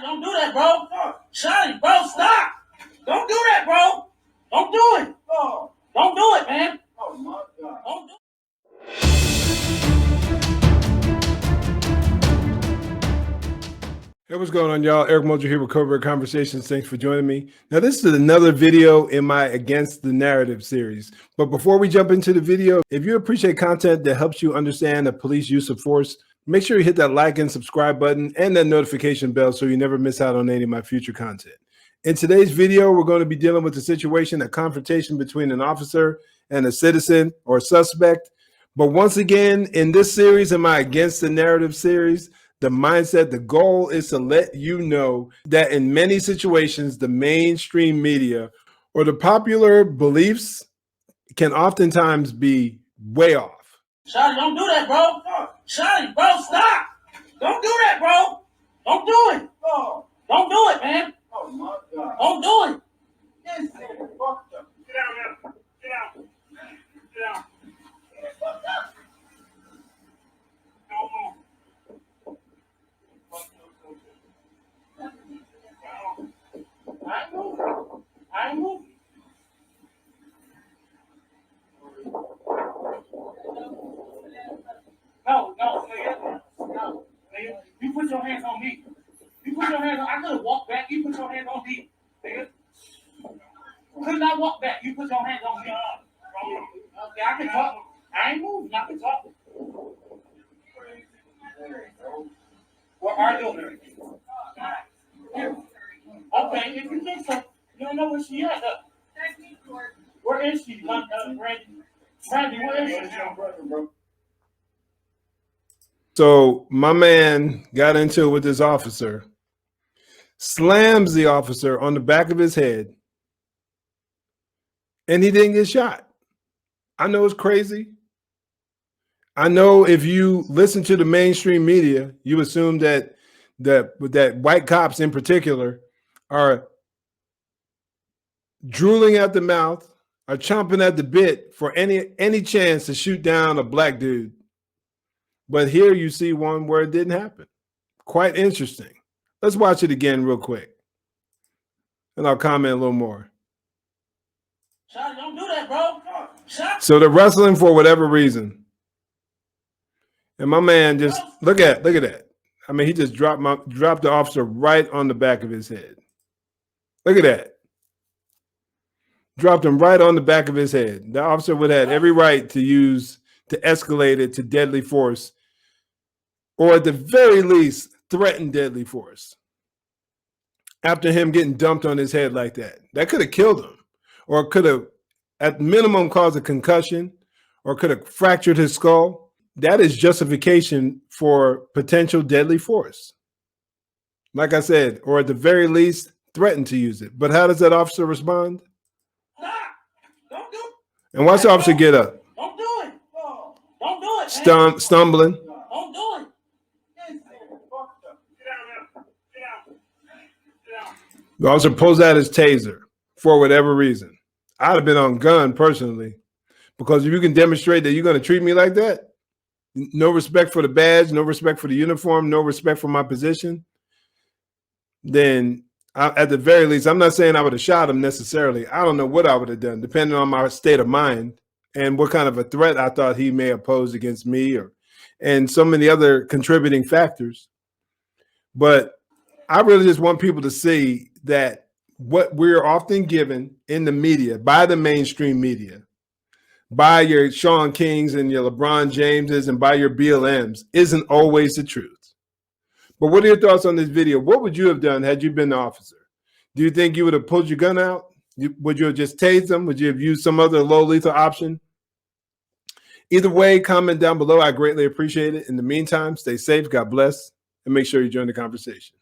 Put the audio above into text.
Shotty, don't do that, bro. Shotty, bro, stop. Don't do that, bro. Don't do it. Don't do it, man. Oh, my God. Don't do it. Hey, what's going on, y'all? Eric Moultrie here with Covert Conversations. Thanks for joining me. Now, this is another video in my Against the Narrative series. But before we jump into the video, if you appreciate content that helps you understand the police use of force, make sure you hit that like and subscribe button and that notification bell so you never miss out on any of my future content. In today's video, we're going to be dealing with the situation, a confrontation between an officer and a citizen or suspect. But once again, in this series, in my Against the Narrative series, the mindset, the goal is to let you know that in many situations, the mainstream media or the popular beliefs can oftentimes be way off. Shotty, don't do that, bro. Shotty, bro, stop. Don't do that, bro. Don't do it. Don't do it, man. Oh, my God. Don't do it. Get down now. Get down. Get down. Fuck up. Don't move. I ain't moving. No, nigga. No, nigga. You put your hands on me. You put your hands on. I could have walked back. You put your hands on me, nigga. Could not walk back. You put your hands on me. Okay, I can talk. I ain't moving. I can talk. Where are you? Okay, if you think so, you don't know where she at. Where is she? Randy, where is she? So my man got into it with this officer, slams the officer on the back of his head, and he didn't get shot. I know it's crazy. I know if you listen to the mainstream media, you assume that white cops in particular are drooling at the mouth, are chomping at the bit for any chance to shoot down a black dude. But here you see one where it didn't happen. Quite interesting. Let's watch it again real quick, and I'll comment a little more. Shotty, don't do that, bro. So they're wrestling for whatever reason. And my man just, look at that. I mean, he just dropped the officer right on the back of his head. Look at that. Dropped him right on the back of his head. The officer would have every right to escalate it to deadly force, or at the very least, threaten deadly force. After him getting dumped on his head like that. That could have killed him, or could have, at minimum, caused a concussion, or could have fractured his skull. That is justification for potential deadly force. Like I said, or at the very least, threaten to use it. But how does that officer respond? Don't do it. And watch the officer get up. Don't do it. Don't do it. Stumbling. Don't do it. The officer pulls out his taser for whatever reason. I'd have been on gun personally, because if you can demonstrate that you're going to treat me like that, no respect for the badge, no respect for the uniform, no respect for my position, then at the very least, I'm not saying I would have shot him necessarily. I don't know what I would have done, depending on my state of mind and what kind of a threat I thought he may have posed against me, and so many other contributing factors. But I really just want people to see that what we're often given in the media, by the mainstream media, by your Sean Kings and your LeBron Jameses and by your BLMs, isn't always the truth. But what are your thoughts on this video? What would you have done had you been the officer? Do you think you would have pulled your gun out? Would you have just tased them? Would you have used some other low lethal option? Either way, comment down below. I greatly appreciate it. In the meantime, stay safe, God bless, and make sure you join the conversation.